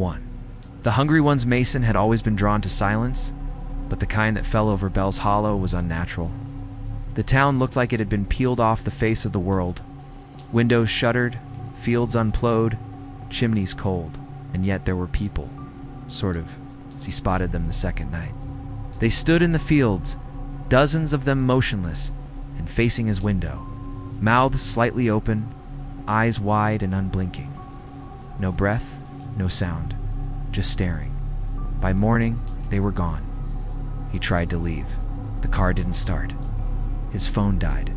1. The hungry one's mason had always been drawn to silence, but the kind that fell over Bell's Hollow was unnatural. The town looked like it had been peeled off the face of the world. Windows shuttered, fields unplowed, chimneys cold, and yet there were people, sort of, as he spotted them the second night. They stood in the fields, dozens of them motionless and facing his window, mouths slightly open, eyes wide and unblinking. No breath, no sound, just staring. By morning, they were gone. He tried to leave. The car didn't start. His phone died.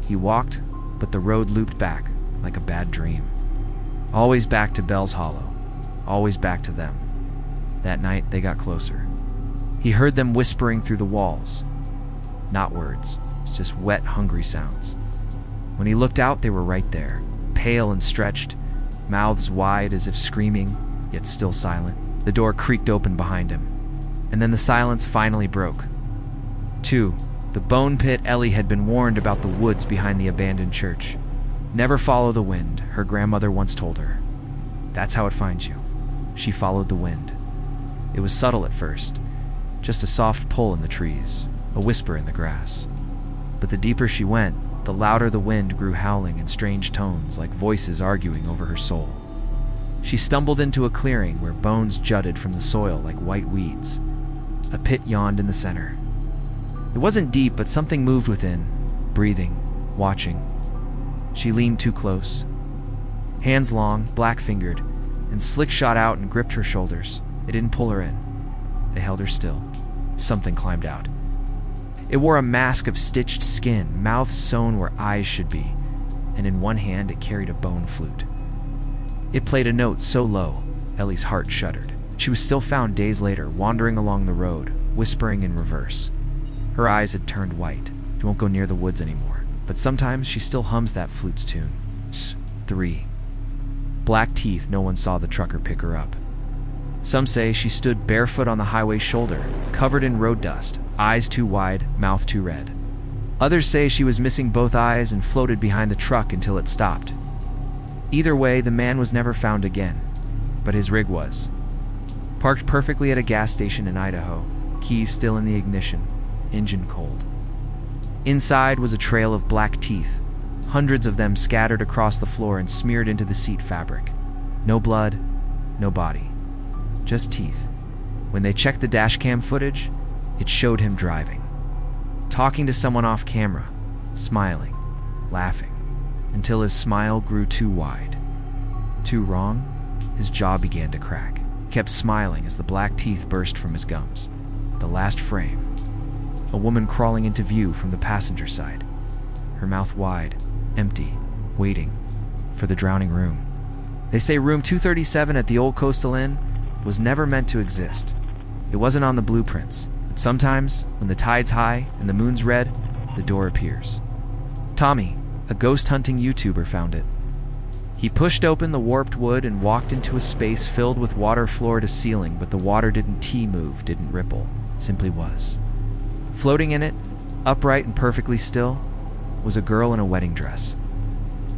He walked, but the road looped back like a bad dream. Always back to Bell's Hollow. Always back to them. That night, they got closer. He heard them whispering through the walls. Not words, it's just wet, hungry sounds. When he looked out, they were right there, pale and stretched, mouths wide as if screaming, yet still silent. The door creaked open behind him, and then the silence finally broke. 2. The bone pit. Ellie had been warned about the woods behind the abandoned church. Never follow the wind, her grandmother once told her. That's how it finds you. She followed the wind. It was subtle at first, just a soft pull in the trees, a whisper in the grass. But the deeper she went, the louder the wind grew, howling in strange tones like voices arguing over her soul. She stumbled into a clearing where bones jutted from the soil like white weeds. A pit yawned in the center. It wasn't deep, but something moved within, breathing, watching. She leaned too close. Hands long, black-fingered, and Slick shot out and gripped her shoulders. It didn't pull her in. They held her still. Something climbed out. It wore a mask of stitched skin, mouth sewn where eyes should be, and in one hand it carried a bone flute. It played a note so low, Ellie's heart shuddered. She was still found days later, wandering along the road, whispering in reverse. Her eyes had turned white. She won't go near the woods anymore, but sometimes she still hums that flute's tune. 3. Black teeth. No one saw the trucker pick her up. Some say she stood barefoot on the highway shoulder, covered in road dust, eyes too wide, mouth too red. Others say she was missing both eyes and floated behind the truck until it stopped. Either way, the man was never found again, but his rig was. Parked perfectly at a gas station in Idaho, keys still in the ignition, engine cold. Inside was a trail of black teeth, hundreds of them scattered across the floor and smeared into the seat fabric. No blood, no body. Just teeth. When they checked the dashcam footage, it showed him driving, talking to someone off camera, smiling, laughing, until his smile grew too wide. Too wrong, his jaw began to crack. He kept smiling as the black teeth burst from his gums. The last frame. A woman crawling into view from the passenger side, her mouth wide, empty, waiting for the drowning room. They say room 237 at the old Coastal Inn was never meant to exist. It wasn't on the blueprints, but sometimes, when the tide's high and the moon's red, the door appears. Tommy, a ghost hunting YouTuber, found it. He pushed open the warped wood and walked into a space filled with water floor to ceiling, but the water didn't move, didn't ripple. It simply was. Floating in it, upright and perfectly still, was a girl in a wedding dress.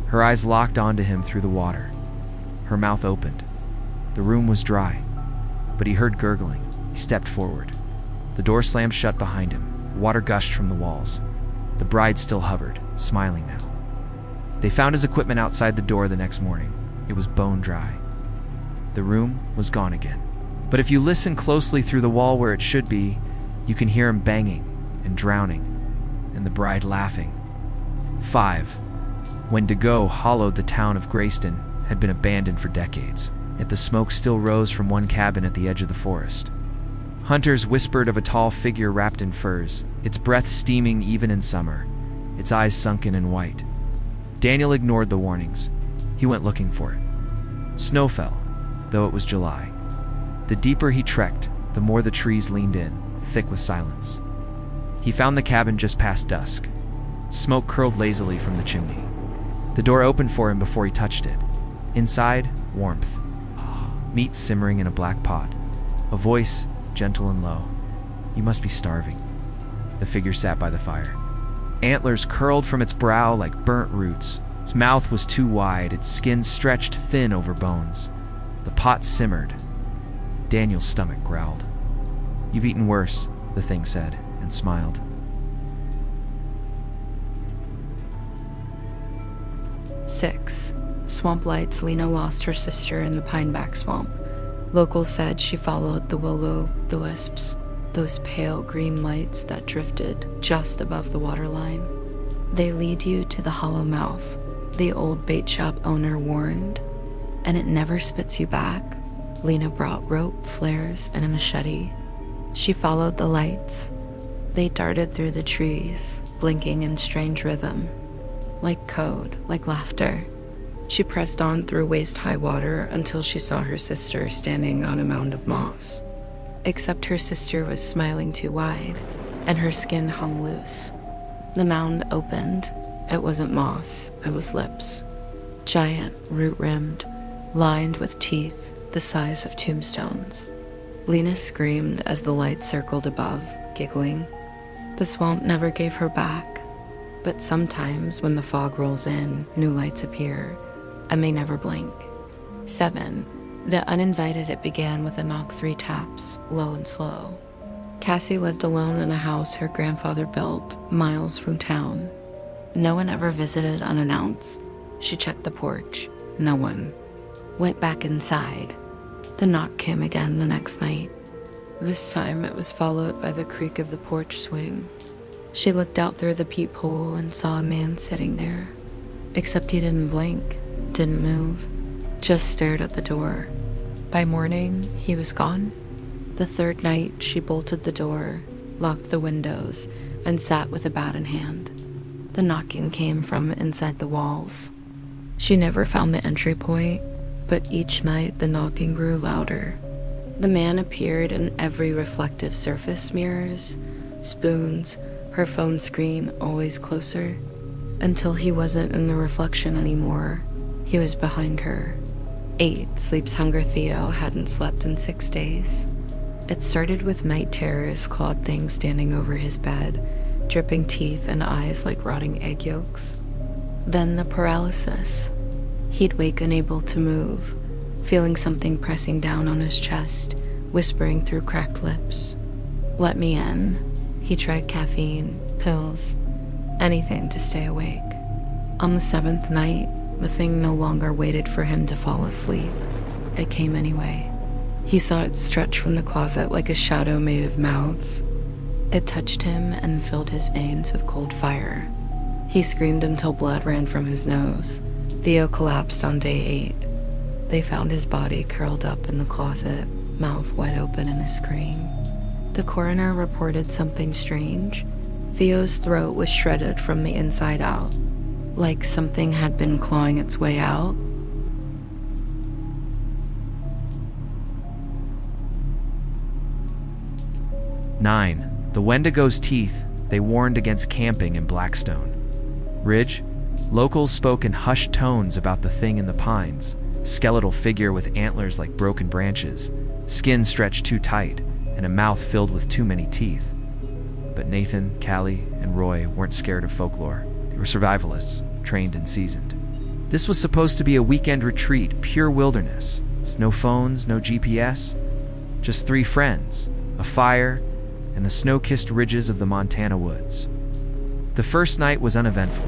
Her eyes locked onto him through the water. Her mouth opened. The room was dry, but he heard gurgling. He stepped forward. The door slammed shut behind him. Water gushed from the walls. The bride still hovered, smiling now. They found his equipment outside the door the next morning. It was bone dry. The room was gone again. But if you listen closely through the wall where it should be, you can hear him banging and drowning, and the bride laughing. 5. When Dago hollowed, the town of Grayston had been abandoned for decades, yet the smoke still rose from one cabin at the edge of the forest. Hunters whispered of a tall figure wrapped in furs, its breath steaming even in summer, its eyes sunken in white. Daniel ignored the warnings. He went looking for it. Snow fell, though it was July. The deeper he trekked, the more the trees leaned in, thick with silence. He found the cabin just past dusk. Smoke curled lazily from the chimney. The door opened for him before he touched it. Inside, warmth. Meat simmering in a black pot. A voice, gentle and low. "You must be starving." The figure sat by the fire. Antlers curled from its brow like burnt roots. Its mouth was too wide, its skin stretched thin over bones. The pot simmered. Daniel's stomach growled. "You've eaten worse," the thing said, and smiled. Six. Swamp lights. Lena lost her sister in the Pineback Swamp. Locals said she followed the will-o'-the-wisps, those pale green lights that drifted just above the waterline. "They lead you to the hollow mouth," the old bait shop owner warned. "And it never spits you back." Lena brought rope, flares, and a machete. She followed the lights. They darted through the trees, blinking in strange rhythm. Like code, like laughter. She pressed on through waist-high water until she saw her sister standing on a mound of moss. Except her sister was smiling too wide, and her skin hung loose. The mound opened. It wasn't moss, it was lips. Giant, root-rimmed, lined with teeth the size of tombstones. Lena screamed as the light circled above, giggling. The swamp never gave her back. But sometimes, when the fog rolls in, new lights appear, and they never blink. 7. The uninvited. It began with a knock, 3 taps, low and slow. Cassie lived alone in a house her grandfather built, miles from town. No one ever visited unannounced. She checked the porch. No one. Went back inside. The knock came again the next night. This time it was followed by the creak of the porch swing. She looked out through the peephole and saw a man sitting there. Except he didn't blink, didn't move, just stared at the door. By morning, he was gone. The third night, she bolted the door, locked the windows, and sat with a bat in hand. The knocking came from inside the walls. She never found the entry point, but each night the knocking grew louder. The man appeared in every reflective surface, mirrors, spoons, her phone screen always closer, until he wasn't in the reflection anymore. He was behind her. 8. Sleep's hunger. Theo hadn't slept in 6 days. It started with night terrors, clawed things standing over his bed, dripping teeth and eyes like rotting egg yolks. Then the paralysis. He'd wake unable to move, feeling something pressing down on his chest, whispering through cracked lips. "Let me in." He tried caffeine, pills, anything to stay awake. On the 7th night, the thing no longer waited for him to fall asleep. It came anyway. He saw it stretch from the closet like a shadow made of mouths. It touched him and filled his veins with cold fire. He screamed until blood ran from his nose. Theo collapsed on day 8. They found his body curled up in the closet, mouth wide open in a scream. The coroner reported something strange. Theo's throat was shredded from the inside out, like something had been clawing its way out. Nine. The Wendigo's teeth. They warned against camping in Blackstone Ridge. Locals spoke in hushed tones about the thing in the pines. Skeletal figure with antlers like broken branches, skin stretched too tight, and a mouth filled with too many teeth. But Nathan, Callie, and Roy weren't scared of folklore. They were survivalists, trained and seasoned. This was supposed to be a weekend retreat, pure wilderness. No phones, no GPS. Just 3 friends, a fire, and the snow-kissed ridges of the Montana woods. The first night was uneventful.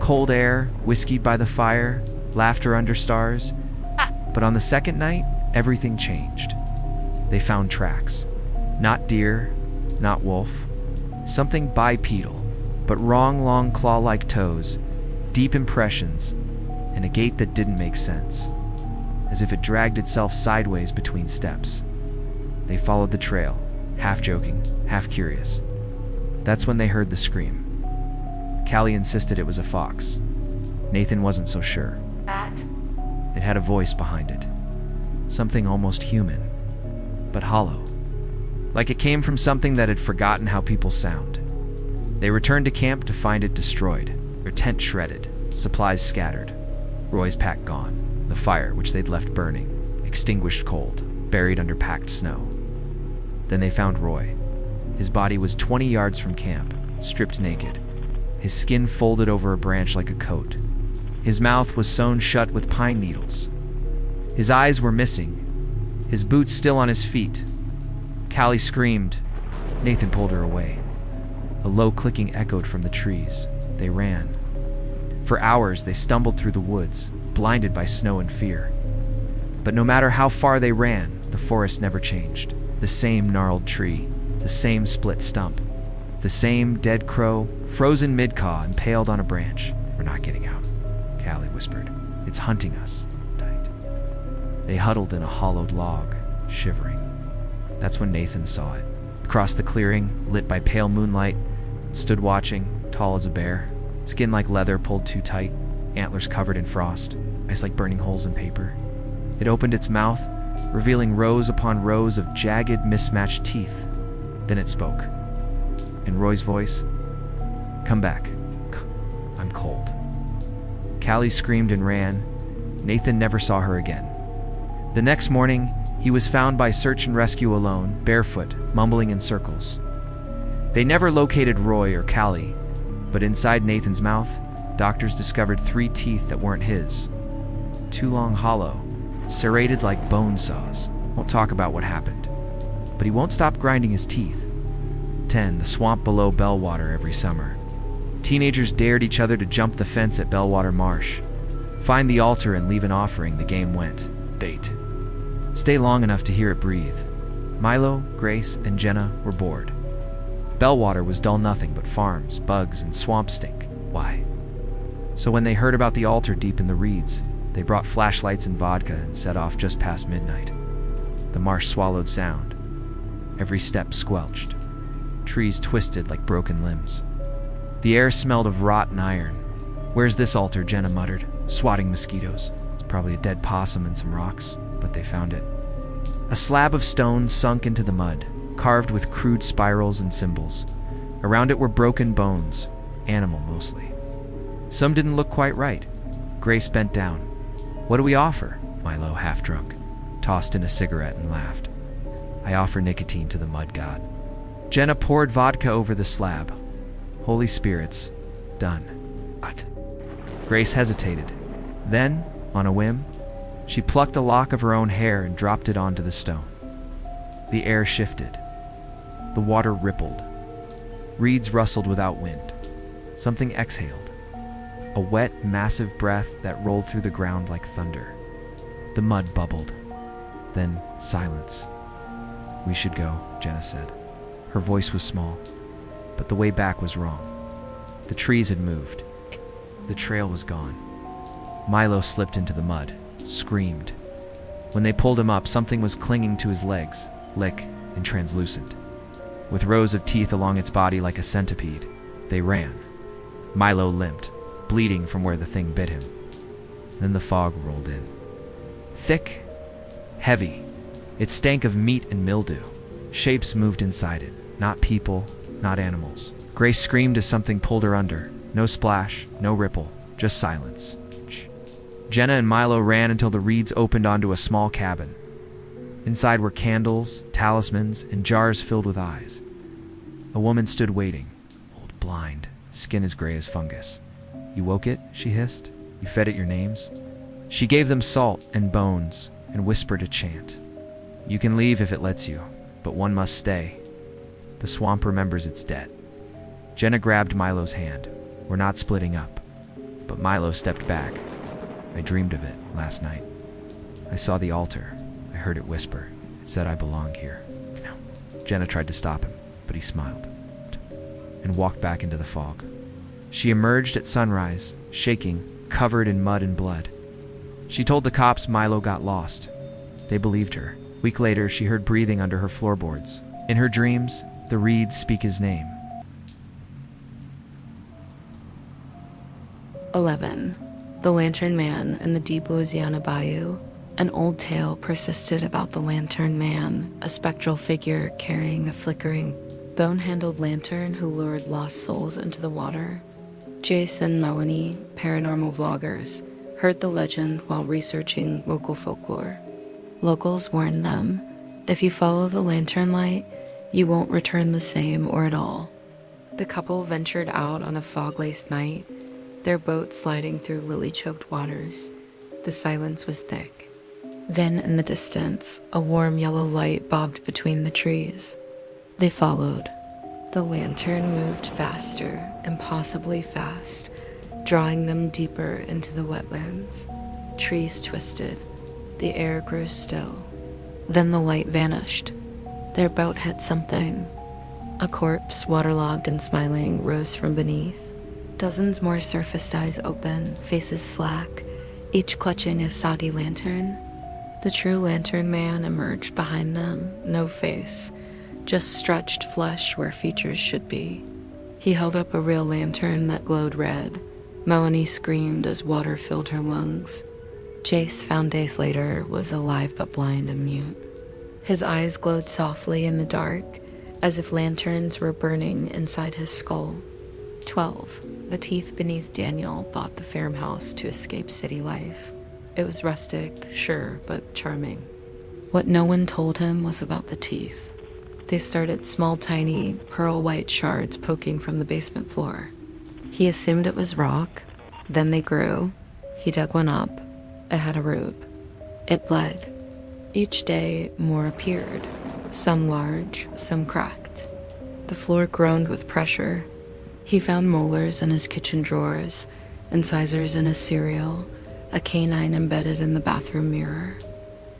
Cold air, whiskey by the fire, laughter under stars. But on the second night, everything changed. They found tracks. Not deer, not wolf. Something bipedal, but long claw-like toes, deep impressions, and a gait that didn't make sense, as if it dragged itself sideways between steps. They followed the trail, half joking, half curious. That's when they heard the scream. Callie insisted it was a fox. Nathan wasn't so sure. It had a voice behind it. Something almost human, but hollow. Like it came from something that had forgotten how people sound. They returned to camp to find it destroyed, their tent shredded, supplies scattered, Roy's pack gone, the fire, which they'd left burning, extinguished cold, buried under packed snow. Then they found Roy. His body was 20 yards from camp, stripped naked, his skin folded over a branch like a coat. His mouth was sewn shut with pine needles. His eyes were missing, his boots still on his feet. Callie screamed. Nathan pulled her away. A low clicking echoed from the trees. They ran. For hours, they stumbled through the woods, blinded by snow and fear. But no matter how far they ran, the forest never changed. The same gnarled tree, the same split stump, the same dead crow, frozen mid-caw, impaled on a branch. "We're not getting out," Callie whispered. "It's hunting us." They huddled in a hollowed log, shivering. That's when Nathan saw it. Across the clearing, lit by pale moonlight, stood watching, tall as a bear, skin like leather pulled too tight, antlers covered in frost, eyes like burning holes in paper. It opened its mouth, revealing rows upon rows of jagged, mismatched teeth. Then it spoke. In Roy's voice, "Come back. I'm cold." Callie screamed and ran. Nathan never saw her again. The next morning, he was found by search and rescue alone, barefoot, mumbling in circles. They never located Roy or Callie, but inside Nathan's mouth, doctors discovered 3 teeth that weren't his. 2 long hollow, serrated like bone saws. Won't talk about what happened, but he won't stop grinding his teeth. 10. The swamp below Bellwater every summer. Teenagers dared each other to jump the fence at Bellwater Marsh. Find the altar and leave an offering, the game went. Bait. Stay long enough to hear it breathe. Milo, Grace, and Jenna were bored. Bellwater was dull nothing but farms, bugs, and swamp stink. Why? So when they heard about the altar deep in the reeds, they brought flashlights and vodka and set off just past midnight. The marsh swallowed sound. Every step squelched. Trees twisted like broken limbs. The air smelled of rotten iron. "Where's this altar?" Jenna muttered, swatting mosquitoes. "It's probably a dead possum and some rocks," but they found it. A slab of stone sunk into the mud, carved with crude spirals and symbols. Around it were broken bones, animal mostly. Some didn't look quite right. Grace bent down. "What do we offer?" Milo, half drunk, tossed in a cigarette and laughed. "I offer nicotine to the mud god." Jenna poured vodka over the slab. "Holy spirits. Done." What? Grace hesitated. Then, on a whim, she plucked a lock of her own hair and dropped it onto the stone. The air shifted. The water rippled. Reeds rustled without wind. Something exhaled. A wet, massive breath that rolled through the ground like thunder. The mud bubbled. Then silence. "We should go," Jenna said. Her voice was small, but the way back was wrong. The trees had moved. The trail was gone. Milo slipped into the mud, screamed. When they pulled him up, something was clinging to his legs, lick and translucent. With rows of teeth along its body like a centipede, they ran. Milo limped, bleeding from where the thing bit him. Then the fog rolled in. Thick, heavy. It stank of meat and mildew. Shapes moved inside it, not people, not animals. Grace screamed as something pulled her under. No splash, no ripple, just silence. Jenna and Milo ran until the reeds opened onto a small cabin. Inside were candles, talismans, and jars filled with eyes. A woman stood waiting, old, blind, skin as gray as fungus. "You woke it?" she hissed. "You fed it your names?" She gave them salt and bones and whispered a chant. "You can leave if it lets you, but one must stay. The swamp remembers its debt." Jenna grabbed Milo's hand. "We're not splitting up." But Milo stepped back. "I dreamed of it last night. I saw the altar. I heard it whisper. It said I belong here." Jenna tried to stop him, but he smiled and walked back into the fog. She emerged at sunrise, shaking, covered in mud and blood. She told the cops Milo got lost. They believed her. A week later, she heard breathing under her floorboards. In her dreams, the reeds speak his name. 11. The Lantern Man in the deep Louisiana bayou. An old tale persisted about the Lantern Man, a spectral figure carrying a flickering, bone-handled lantern who lured lost souls into the water. Jace and Melanie, paranormal vloggers, heard the legend while researching local folklore. Locals warned them, if you follow the lantern light, you won't return the same or at all. The couple ventured out on a fog-laced night, their boat sliding through lily-choked waters. The silence was thick. Then, in the distance, a warm yellow light bobbed between the trees. They followed. The lantern moved faster, impossibly fast, drawing them deeper into the wetlands. Trees twisted. The air grew still. Then the light vanished. Their boat hit something. A corpse, waterlogged and smiling, rose from beneath. Dozens more surfaced, eyes open, faces slack, each clutching a soggy lantern. The true lantern man emerged behind them, no face, just stretched flesh where features should be. He held up a real lantern that glowed red. Melanie screamed as water filled her lungs. Jace, found days later, was alive but blind and mute. His eyes glowed softly in the dark, as if lanterns were burning inside his skull. 12. The teeth beneath Daniel bought the farmhouse to escape city life. It was rustic, sure, but charming. What no one told him was about the teeth. They started small, tiny, pearl-white shards poking from the basement floor. He assumed it was rock. Then they grew. He dug one up. It had a root. It bled. Each day, more appeared. Some large, some cracked. The floor groaned with pressure. He found molars in his kitchen drawers, incisors in his cereal, a canine embedded in the bathroom mirror.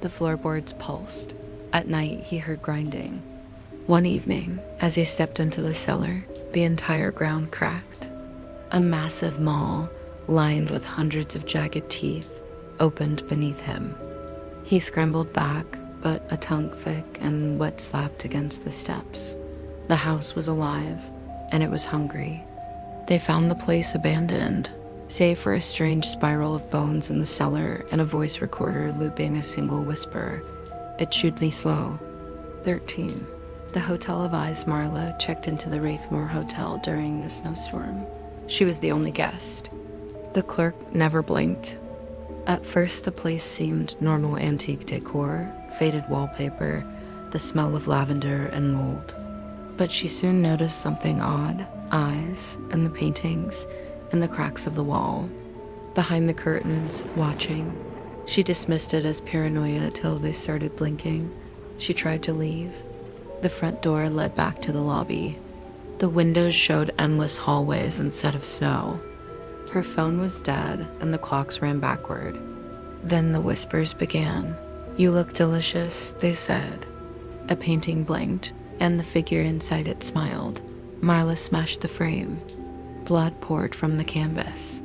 The floorboards pulsed. At night, he heard grinding. One evening, as he stepped into the cellar, the entire ground cracked. A massive maw, lined with hundreds of jagged teeth, opened beneath him. He scrambled back, but a tongue thick and wet slapped against the steps. The house was alive, and it was hungry. They found the place abandoned, save for a strange spiral of bones in the cellar and a voice recorder looping a single whisper. It chewed me slow. 13. The hotel advised Marla checked into the Wraithmore Hotel during a snowstorm. She was the only guest. The clerk never blinked. At first, the place seemed normal antique decor, faded wallpaper, the smell of lavender and mold. But she soon noticed something odd, eyes in the paintings, in the cracks of the wall. Behind the curtains, watching. She dismissed it as paranoia till they started blinking. She tried to leave. The front door led back to the lobby. The windows showed endless hallways instead of snow. Her phone was dead, and the clocks ran backward. Then the whispers began. "You look delicious," they said. A painting blinked, and the figure inside it smiled. Marla smashed the frame. Blood poured from the canvas.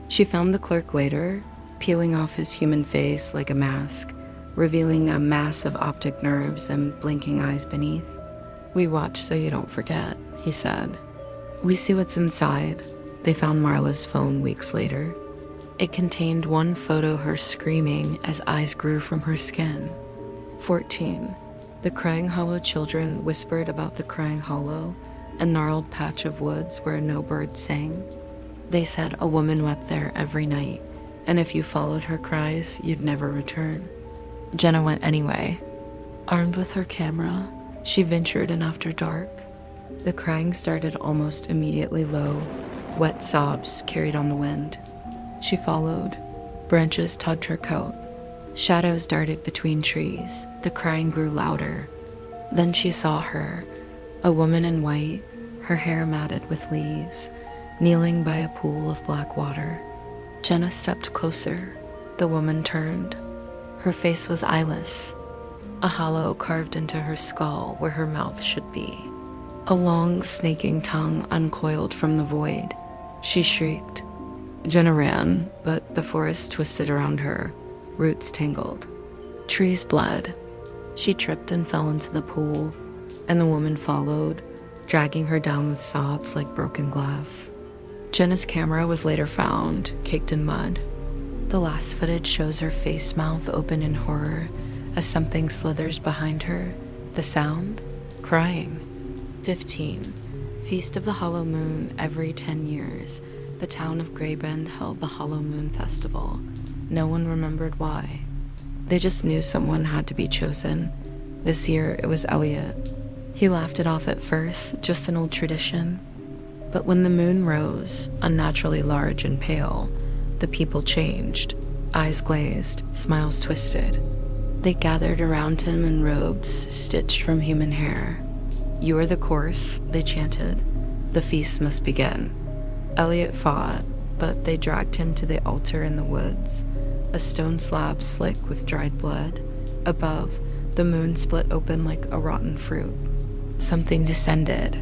She found the clerk later, peeling off his human face like a mask, revealing a mass of optic nerves and blinking eyes beneath. "We watch so you don't forget," he said. "We see what's inside." They found Marla's phone weeks later. It contained one photo of her screaming as eyes grew from her skin. 14. The Crying Hollow children whispered about the Crying Hollow, a gnarled patch of woods where no bird sang. They said a woman wept there every night, and if you followed her cries, you'd never return. Jenna went anyway. Armed with her camera, she ventured in after dark. The crying started almost immediately low. Wet sobs carried on the wind. She followed. Branches tugged her coat. Shadows darted between trees. The crying grew louder. Then she saw her, a woman in white, her hair matted with leaves, kneeling by a pool of black water. Jenna stepped closer. The woman turned. Her face was eyeless, a hollow carved into her skull where her mouth should be. A long, snaking tongue uncoiled from the void. She shrieked. Jenna ran, but the forest twisted around her. Roots tangled. Trees bled. She tripped and fell into the pool, and the woman followed, dragging her down with sobs like broken glass. Jenna's camera was later found, caked in mud. The last footage shows her face mouth open in horror as something slithers behind her. The sound? Crying. 15. Feast of the Hollow Moon. Every 10 years, the town of Greybend held the Hollow Moon Festival. No one remembered why. They just knew someone had to be chosen. This year, it was Elliot. He laughed it off at first, just an old tradition. But when the moon rose, unnaturally large and pale, the people changed. Eyes glazed, smiles twisted. They gathered around him in robes stitched from human hair. "You are the course," they chanted. "The feast must begin." Elliot fought, but they dragged him to the altar in the woods, a stone slab slick with dried blood. Above, the moon split open like a rotten fruit. Something descended.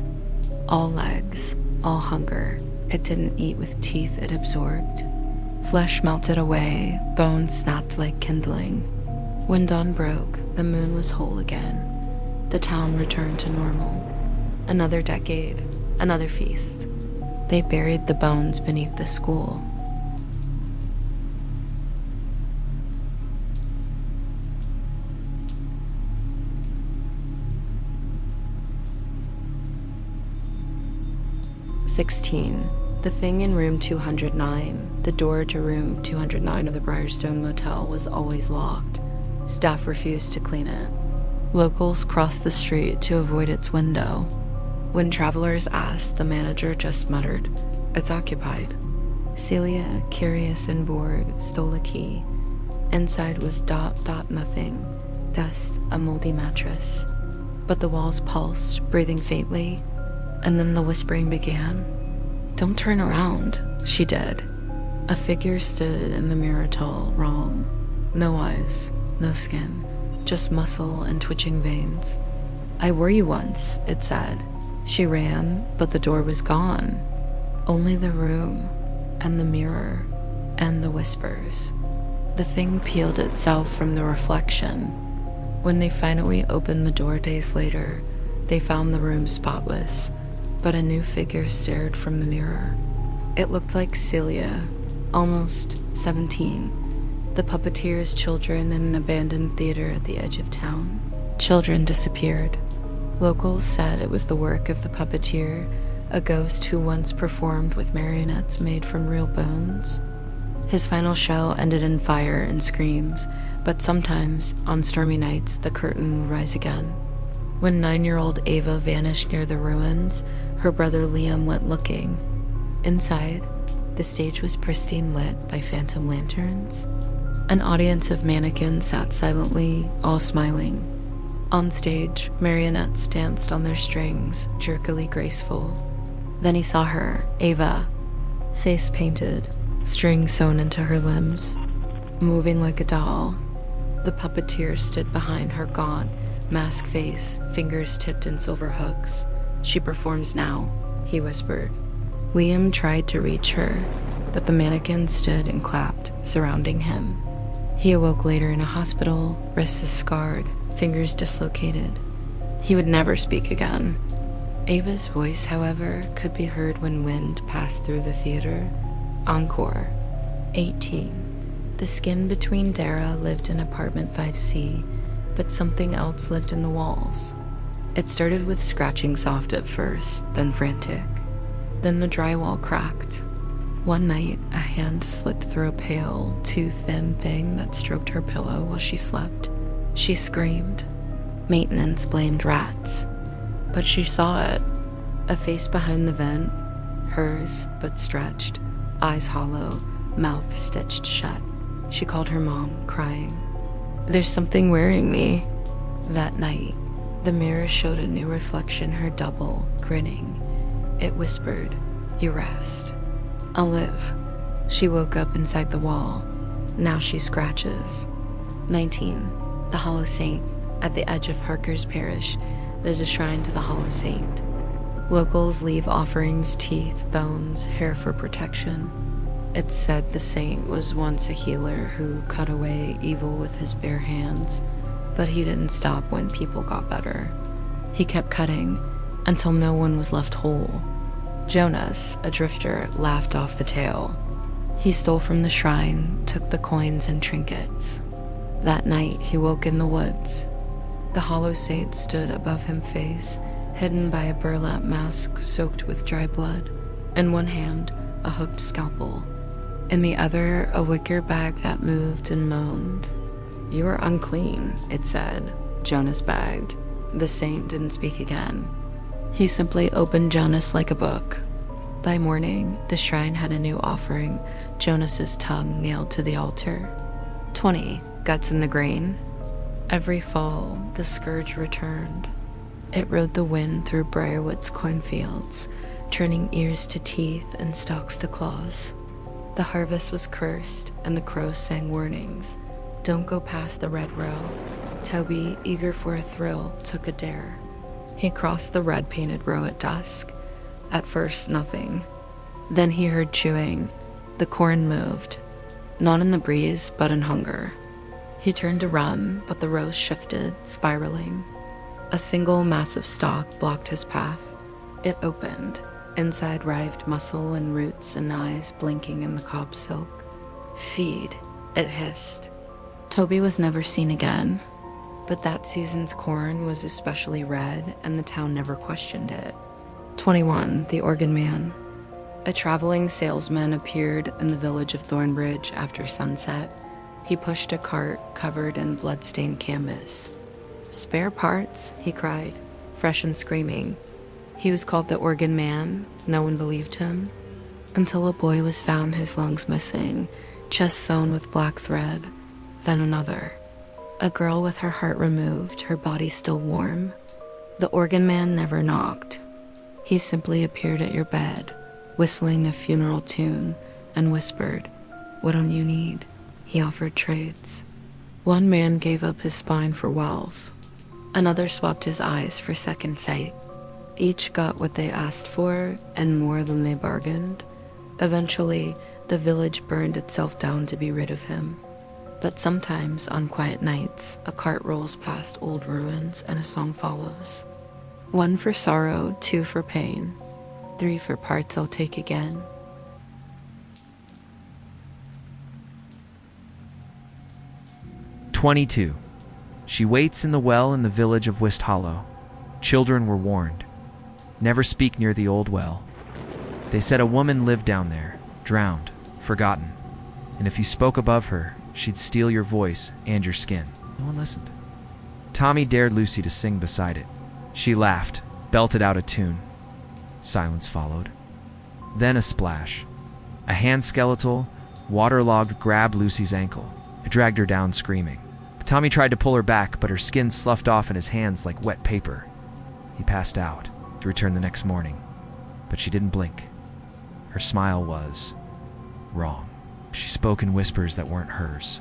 All legs, all hunger. It didn't eat with teeth it absorbed. Flesh melted away, bones snapped like kindling. When dawn broke, the moon was whole again. The town returned to normal. Another decade, another feast. They buried the bones beneath the school. The thing in room 209, the door to room 209 of the Briarstone Motel, was always locked. Staff refused to clean it. Locals crossed the street to avoid its window. When travelers asked, the manager just muttered, "It's occupied." Celia, curious and bored, stole a key. Inside was nothing. Dust, a moldy mattress. But the walls pulsed, breathing faintly. And then the whispering began. "Don't turn around." She did. A figure stood in the mirror, tall, wrong. No eyes, no skin, just muscle and twitching veins. "I were you once," it said. She ran, but the door was gone. Only the room, and the mirror, and the whispers. The thing peeled itself from the reflection. When they finally opened the door days later, they found the room spotless, but a new figure stared from the mirror. It looked like Celia, almost 17, the puppeteer's children in an abandoned theater at the edge of town. Children disappeared. Locals said it was the work of the puppeteer, a ghost who once performed with marionettes made from real bones. His final show ended in fire and screams, but sometimes, on stormy nights, the curtain would rise again. When 9-year-old Ava vanished near the ruins, her brother Liam went looking. Inside, the stage was pristine lit by phantom lanterns. An audience of mannequins sat silently, all smiling. On stage, marionettes danced on their strings, jerkily graceful. Then he saw her, Ava, face painted, strings sewn into her limbs, moving like a doll. The puppeteer stood behind her gaunt, masked face, fingers tipped in silver hooks. "She performs now," he whispered. Liam tried to reach her, but the mannequin stood and clapped, surrounding him. He awoke later in a hospital, wrists scarred, fingers dislocated. He would never speak again. Ava's voice, however, could be heard when wind passed through the theater. Encore. 18. The skin between Dara lived in apartment 5C, but something else lived in the walls. It started with scratching soft at first, then frantic. Then the drywall cracked. One night, a hand slipped through a pale, too thin thing that stroked her pillow while she slept. She screamed. Maintenance blamed rats. But she saw it. A face behind the vent. Hers, but stretched. Eyes hollow, mouth stitched shut. She called her mom, crying. "There's something wearing me." That night, the mirror showed a new reflection, her double, grinning. It whispered, "You rest. I'll live." She woke up inside the wall. Now she scratches. 19. The Hollow Saint. At the edge of Harker's Parish, there's a shrine to the Hollow Saint. Locals leave offerings, teeth, bones, hair for protection. It's said the saint was once a healer who cut away evil with his bare hands, but he didn't stop when people got better. He kept cutting until no one was left whole. Jonas, a drifter, laughed off the tale. He stole from the shrine, took the coins and trinkets. That night, he woke in the woods. The Hollow Saint stood above him face, hidden by a burlap mask soaked with dry blood. In one hand, a hooked scalpel. In the other, a wicker bag that moved and moaned. "You are unclean," it said. Jonas begged. The saint didn't speak again. He simply opened Jonas like a book. By morning, the shrine had a new offering, Jonas's tongue nailed to the altar. 20. Guts in the grain. Every fall, the scourge returned. It rode the wind through Briarwood's cornfields, turning ears to teeth and stalks to claws. The harvest was cursed, and the crows sang warnings. Don't go past the red row. Toby, eager for a thrill, took a dare. He crossed the red-painted row at dusk. At first, nothing. Then he heard chewing. The corn moved. Not in the breeze, but in hunger. He turned to run, but the rows shifted, spiraling. A single massive stalk blocked his path. It opened. Inside writhed muscle and roots and eyes blinking in the cob silk. Feed, it hissed. Toby was never seen again, but that season's corn was especially red, and the town never questioned it. 21. The Organ Man. A traveling salesman appeared in the village of Thornbridge after sunset. He pushed a cart covered in blood-stained canvas. "Spare parts," he cried, fresh and screaming. He was called the Organ Man. No one believed him. Until a boy was found, his lungs missing, chest sewn with black thread. Then another. A girl with her heart removed, her body still warm. The Organ Man never knocked. He simply appeared at your bed, whistling a funeral tune, and whispered, "What don't you need?" He offered trades. One man gave up his spine for wealth. Another swapped his eyes for second sight. Each got what they asked for and more than they bargained. Eventually, the village burned itself down to be rid of him. But sometimes, on quiet nights, a cart rolls past old ruins and a song follows. 1 for sorrow, 2 for pain, 3 for parts I'll take again. "22. She waits in the well in the village of Wist Hollow. Children were warned. Never speak near the old well. They said a woman lived down there, drowned, forgotten. And if you spoke above her, she'd steal your voice and your skin." No one listened. Tommy dared Lucy to sing beside it. She laughed, belted out a tune. Silence followed. Then a splash. A hand skeletal, waterlogged, grabbed Lucy's ankle. It dragged her down screaming. Tommy tried to pull her back, but her skin sloughed off in his hands like wet paper. He passed out, to return the next morning. But she didn't blink. Her smile was wrong. She spoke in whispers that weren't hers.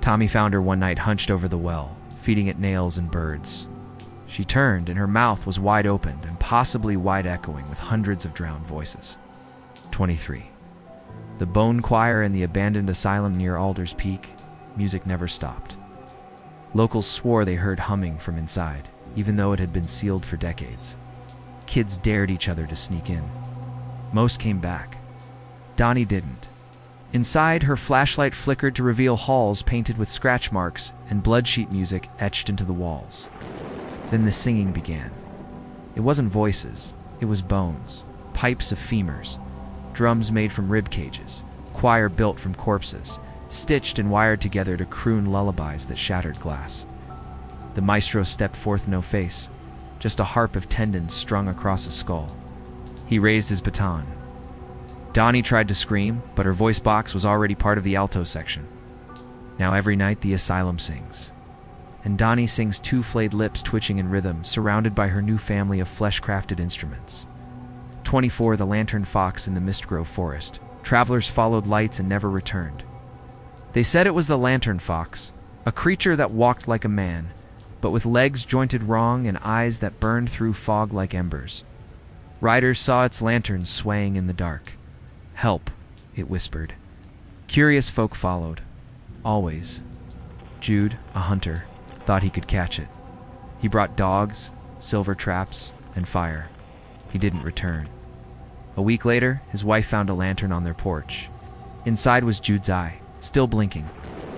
Tommy found her one night hunched over the well, feeding it nails and birds. She turned, and her mouth was wide open and possibly wide echoing with hundreds of drowned voices. 23. The Bone Choir in the abandoned asylum near Alder's Peak. Music never stopped. Locals swore they heard humming from inside, even though it had been sealed for decades. Kids dared each other to sneak in. Most came back. Donnie didn't. Inside, her flashlight flickered to reveal halls painted with scratch marks and blood sheet music etched into the walls. Then the singing began. It wasn't voices, it was bones, pipes of femurs, drums made from rib cages, choir built from corpses, stitched and wired together to croon lullabies that shattered glass. The maestro stepped forth, no face, just a harp of tendons strung across a skull. He raised his baton. Donnie tried to scream, but her voice box was already part of the alto section. Now every night the asylum sings. And Donnie sings, two flayed lips twitching in rhythm, surrounded by her new family of flesh-crafted instruments. 24. The Lantern Fox in the Mistgrove Forest. Travelers followed lights and never returned. They said it was the Lantern Fox, a creature that walked like a man, but with legs jointed wrong and eyes that burned through fog like embers. Riders saw its lanterns swaying in the dark. "Help," it whispered. Curious folk followed. Always. Jude, a hunter, thought he could catch it. He brought dogs, silver traps, and fire. He didn't return. A week later, his wife found a lantern on their porch. Inside was Jude's eye, still blinking,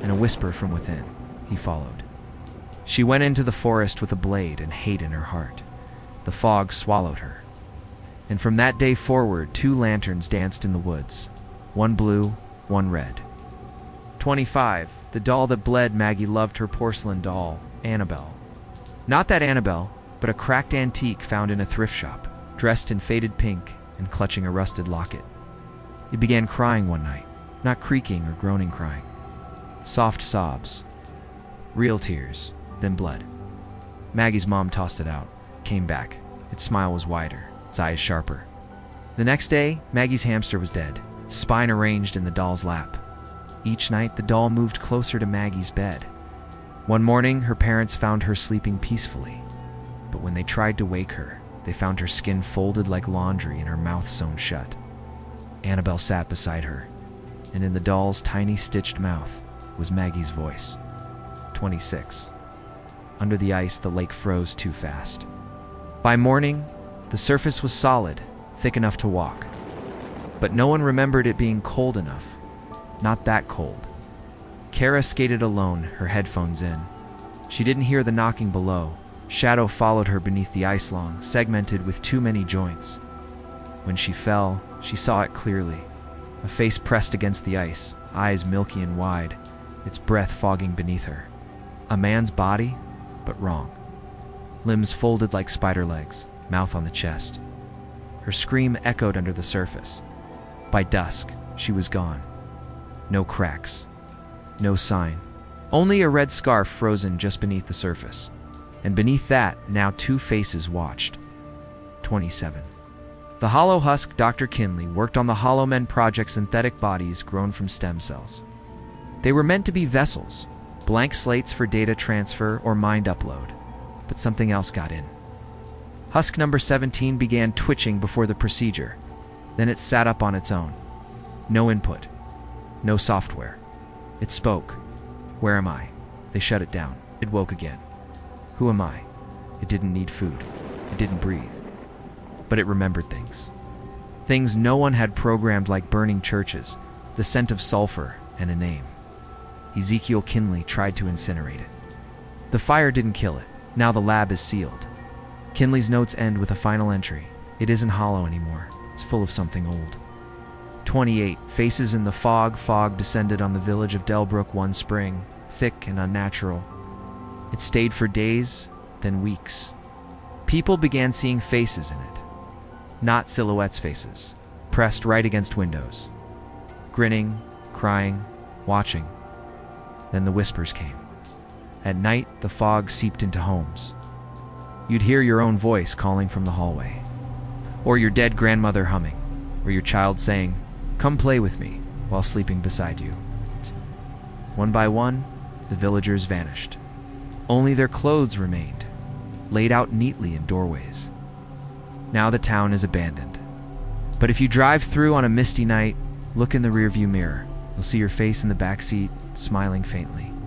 and a whisper from within. He followed. She went into the forest with a blade and hate in her heart. The fog swallowed her. And from that day forward, 2 lanterns danced in the woods. One blue, one red. 25. The doll that bled. Maggie loved her porcelain doll, Annabelle. Not that Annabelle, but a cracked antique found in a thrift shop, dressed in faded pink and clutching a rusted locket. It began crying one night, not creaking or groaning crying. Soft sobs. Real tears, then blood. Maggie's mom tossed it out, came back. Its smile was wider, its eyes sharper. The next day, Maggie's hamster was dead, its spine arranged in the doll's lap. Each night, the doll moved closer to Maggie's bed. One morning, her parents found her sleeping peacefully. But when they tried to wake her, they found her skin folded like laundry and her mouth sewn shut. Annabelle sat beside her, and in the doll's tiny stitched mouth was Maggie's voice. 26. Under the ice, the lake froze too fast. By morning, the surface was solid, thick enough to walk. But no one remembered it being cold enough. Not that cold. Kara skated alone, her headphones in. She didn't hear the knocking below. Shadow followed her beneath the ice long, segmented with too many joints. When she fell, she saw it clearly. A face pressed against the ice, eyes milky and wide, its breath fogging beneath her. A man's body, but wrong. Limbs folded like spider legs, mouth on the chest. Her scream echoed under the surface. By dusk, she was gone. No cracks. No sign. Only a red scarf frozen just beneath the surface. And beneath that, now two faces watched. 27. The Hollow Husk Dr. Kinley worked on the Hollow Men Project synthetic bodies grown from stem cells. They were meant to be vessels, blank slates for data transfer or mind upload. But something else got in. Husk number 17 began twitching before the procedure. Then it sat up on its own. No input. No software. It spoke. Where am I? They shut it down. It woke again. Who am I? It didn't need food. It didn't breathe. But it remembered things. Things no one had programmed, like burning churches, the scent of sulfur, and a name. Ezekiel Kinley tried to incinerate it. The fire didn't kill it. Now the lab is sealed. Kinley's notes end with a final entry. It isn't hollow anymore. It's full of something old. 28. Faces in the fog. Fog descended on the village of Delbrook one spring, thick and unnatural. It stayed for days, then weeks. People began seeing faces in it. Not silhouettes faces, pressed right against windows. Grinning, crying, watching. Then the whispers came. At night, the fog seeped into homes. You'd hear your own voice calling from the hallway, or your dead grandmother humming, or your child saying, "Come play with me," while sleeping beside you. One by one, the villagers vanished. Only their clothes remained, laid out neatly in doorways. Now the town is abandoned. But if you drive through on a misty night, look in the rearview mirror. You'll see your face in the back seat, smiling faintly.